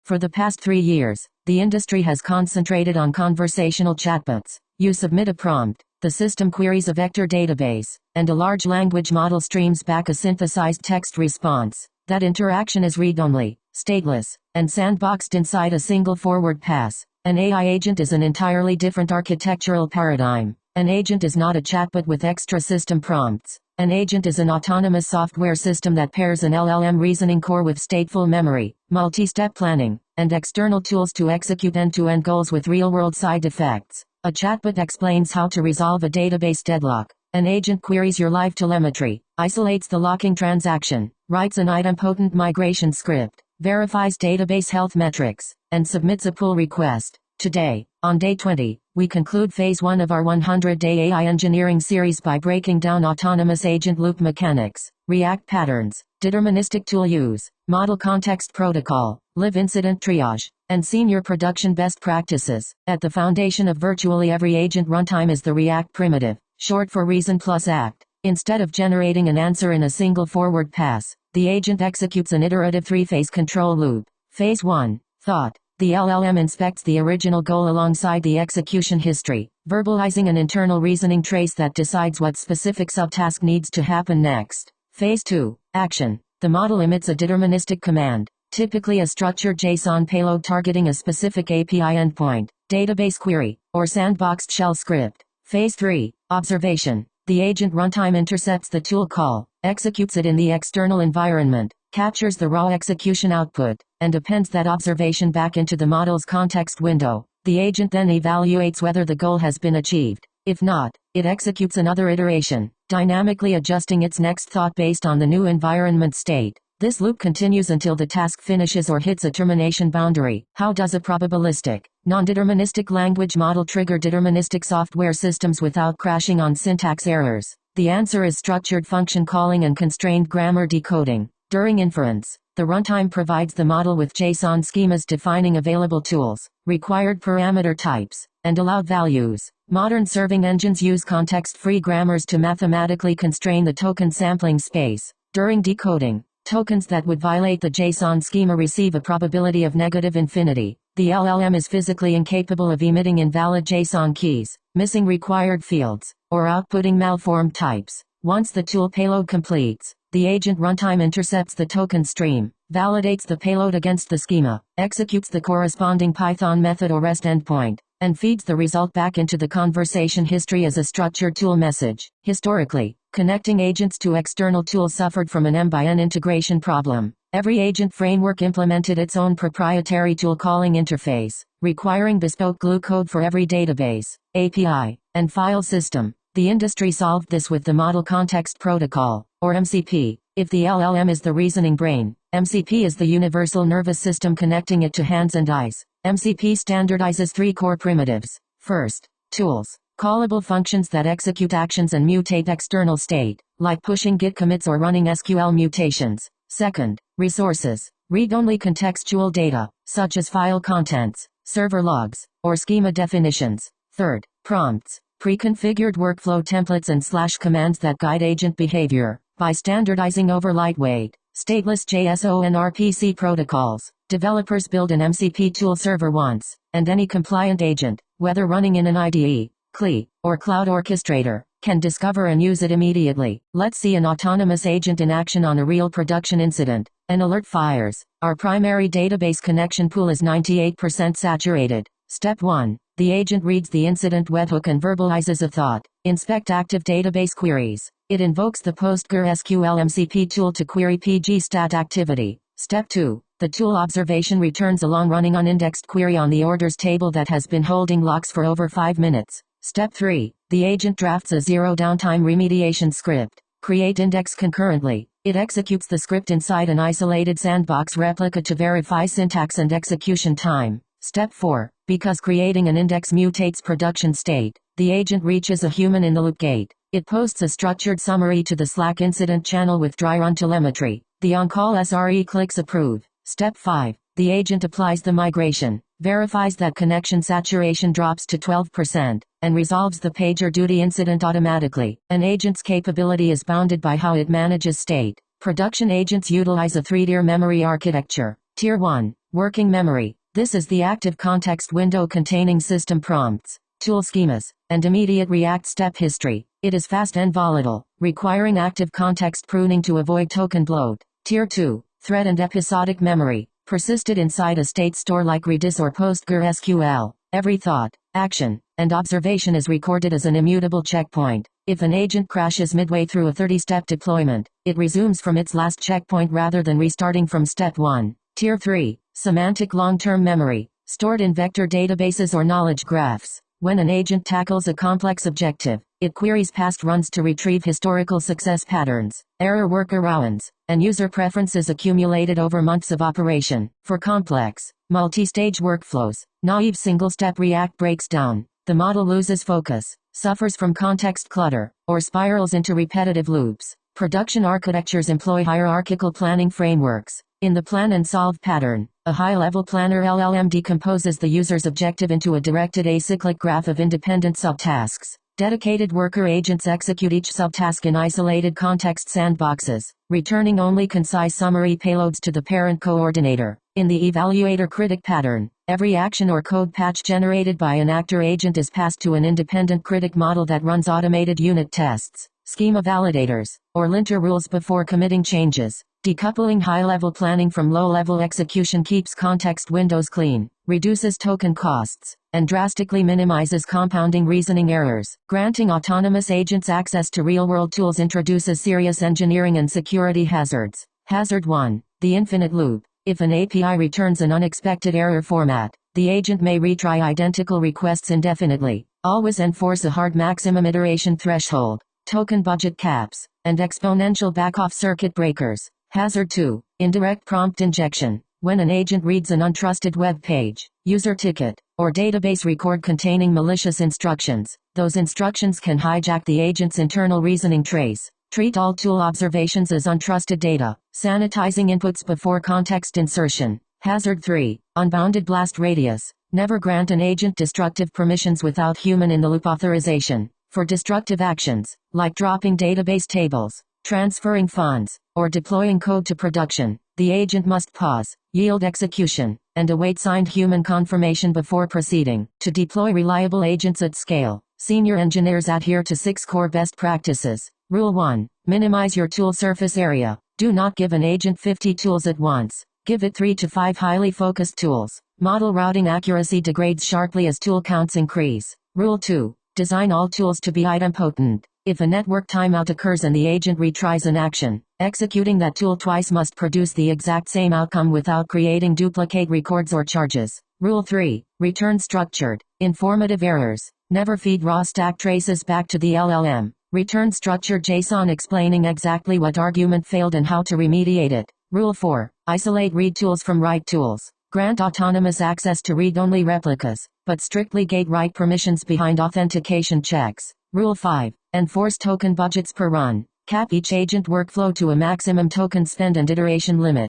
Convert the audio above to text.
For the past 3 years, the industry has concentrated on conversational chatbots. You submit a prompt, the system queries a vector database, and a large language model streams back a synthesized text response. That interaction is read-only, stateless, and sandboxed inside a single forward pass. An AI agent is an entirely different architectural paradigm. An agent is not a chatbot with extra system prompts. An agent is an autonomous software system that pairs an LLM reasoning core with stateful memory, multi-step planning, and external tools to execute end-to-end goals with real-world side effects. A chatbot explains how to resolve a database deadlock. An agent queries your live telemetry, isolates the locking transaction, writes an idempotent migration script, verifies database health metrics, and submits a pull request. Today, on day 20, we conclude phase 1 of our 100-day AI engineering series by breaking down autonomous agent loop mechanics, React patterns, deterministic tool use, model context protocol, live incident triage, and senior production best practices. At the foundation of virtually every agent runtime is the React primitive, short for reason plus act. Instead of generating an answer in a single forward pass, the agent executes an iterative 3-phase control loop. Phase 1, thought. The LLM inspects the original goal alongside the execution history, verbalizing an internal reasoning trace that decides what specific subtask needs to happen next. Phase 2, action. The model emits a deterministic command, typically a structured JSON payload targeting a specific API endpoint, database query, or sandboxed shell script. Phase 3, observation. The agent runtime intercepts the tool call, executes it in the external environment, captures the raw execution output, and appends that observation back into the model's context window. The agent then evaluates whether the goal has been achieved. If not, it executes another iteration, dynamically adjusting its next thought based on the new environment state. This loop continues until the task finishes or hits a termination boundary. How does a probabilistic, non-deterministic language model trigger deterministic software systems without crashing on syntax errors? The answer is structured function calling and constrained grammar decoding. During inference, the runtime provides the model with JSON schemas defining available tools, required parameter types, and allowed values. Modern serving engines use context-free grammars to mathematically constrain the token sampling space. During decoding, tokens that would violate the JSON schema receive a probability of negative infinity. The LLM is physically incapable of emitting invalid JSON keys, missing required fields, or outputting malformed types. Once the tool payload completes, the agent runtime intercepts the token stream, validates the payload against the schema, executes the corresponding Python method or REST endpoint, and feeds the result back into the conversation history as a structured tool message. Historically, connecting agents to external tools suffered from an M/N integration problem. Every agent framework implemented its own proprietary tool calling interface, requiring bespoke glue code for every database, API, and file system. The industry solved this with the Model Context Protocol, or MCP. If the LLM is the reasoning brain, MCP is the universal nervous system connecting it to hands and eyes. MCP standardizes 3 core primitives. First, tools. Callable functions that execute actions and mutate external state, like pushing git commits or running SQL mutations. Second, resources. Read-only contextual data, such as file contents, server logs, or schema definitions. Third, prompts. Pre-configured workflow templates and /commands that guide agent behavior. By standardizing over lightweight, stateless JSON RPC protocols, developers build an MCP tool server once, and any compliant agent, whether running in an IDE, CLI, or cloud orchestrator, can discover and use it immediately. Let's see an autonomous agent in action on a real production incident. An alert fires. Our primary database connection pool is 98% saturated. Step 1. The agent reads the incident webhook and verbalizes a thought. Inspect active database queries. It invokes the PostgreSQL MCP tool to query pgstat activity. Step 2. The tool observation returns a long-running unindexed query on the orders table that has been holding locks for over 5 minutes. Step 3. The agent drafts a zero-downtime remediation script. Create index concurrently. It executes the script inside an isolated sandbox replica to verify syntax and execution time. Step 4. Because creating an index mutates production state, the agent reaches a human-in-the-loop gate. It posts a structured summary to the Slack incident channel with dry run telemetry. The on-call SRE clicks approve. Step 5. The agent applies the migration, verifies that connection saturation drops to 12%, and resolves the PagerDuty incident automatically. An agent's capability is bounded by how it manages state. Production agents utilize a 3-tier memory architecture. Tier 1. Working memory. This is the active context window containing system prompts, tool schemas, and immediate React step history. It is fast and volatile, requiring active context pruning to avoid token bloat. Tier 2. Thread and episodic memory. Persisted inside a state store like Redis or PostgreSQL. Every thought, action, and observation is recorded as an immutable checkpoint. If an agent crashes midway through a 30-step deployment, it resumes from its last checkpoint rather than restarting from step 1. Tier 3. Semantic long-term memory. Stored in vector databases or knowledge graphs. When an agent tackles a complex objective, it queries past runs to retrieve historical success patterns, error workarounds, and user preferences accumulated over months of operation. For complex, multi-stage workflows, naive single-step React breaks down. The model loses focus, suffers from context clutter, or spirals into repetitive loops. Production architectures employ hierarchical planning frameworks. In the plan and solve pattern, a high-level planner LLM decomposes the user's objective into a directed acyclic graph of independent subtasks. Dedicated worker agents execute each subtask in isolated context sandboxes, returning only concise summary payloads to the parent coordinator. In the evaluator critic pattern, every action or code patch generated by an actor agent is passed to an independent critic model that runs automated unit tests, schema validators, or linter rules before committing changes. Decoupling high-level planning from low-level execution keeps context windows clean, reduces token costs, and drastically minimizes compounding reasoning errors. Granting autonomous agents access to real-world tools introduces serious engineering and security hazards. Hazard 1. The infinite loop. If an API returns an unexpected error format, the agent may retry identical requests indefinitely. Always enforce a hard maximum iteration threshold, token budget caps, and exponential back-off circuit breakers. Hazard 2. Indirect prompt injection. When an agent reads an untrusted web page, user ticket, or database record containing malicious instructions, those instructions can hijack the agent's internal reasoning trace. Treat all tool observations as untrusted data, sanitizing inputs before context insertion. Hazard 3. Unbounded blast radius. Never grant an agent destructive permissions without human-in-the-loop authorization. For destructive actions, like dropping database tables, transferring funds, or deploying code to production, the agent must pause, yield execution, and await signed human confirmation before proceeding. To deploy reliable agents at scale, senior engineers adhere to 6 core best practices. Rule 1. Minimize your tool surface area. Do not give an agent 50 tools at once. Give it 3 to 5 highly focused tools. Model routing accuracy degrades sharply as tool counts increase. Rule 2. Design all tools to be idempotent. If a network timeout occurs and the agent retries an action, executing that tool twice must produce the exact same outcome without creating duplicate records or charges. Rule 3. Return structured, informative errors. Never feed raw stack traces back to the LLM. Return structured JSON explaining exactly what argument failed and how to remediate it. Rule 4. Isolate read tools from write tools. Grant autonomous access to read-only replicas, but strictly gate write permissions behind authentication checks. Rule 5. Enforce token budgets per run. Cap each agent workflow to a maximum token spend and iteration limit.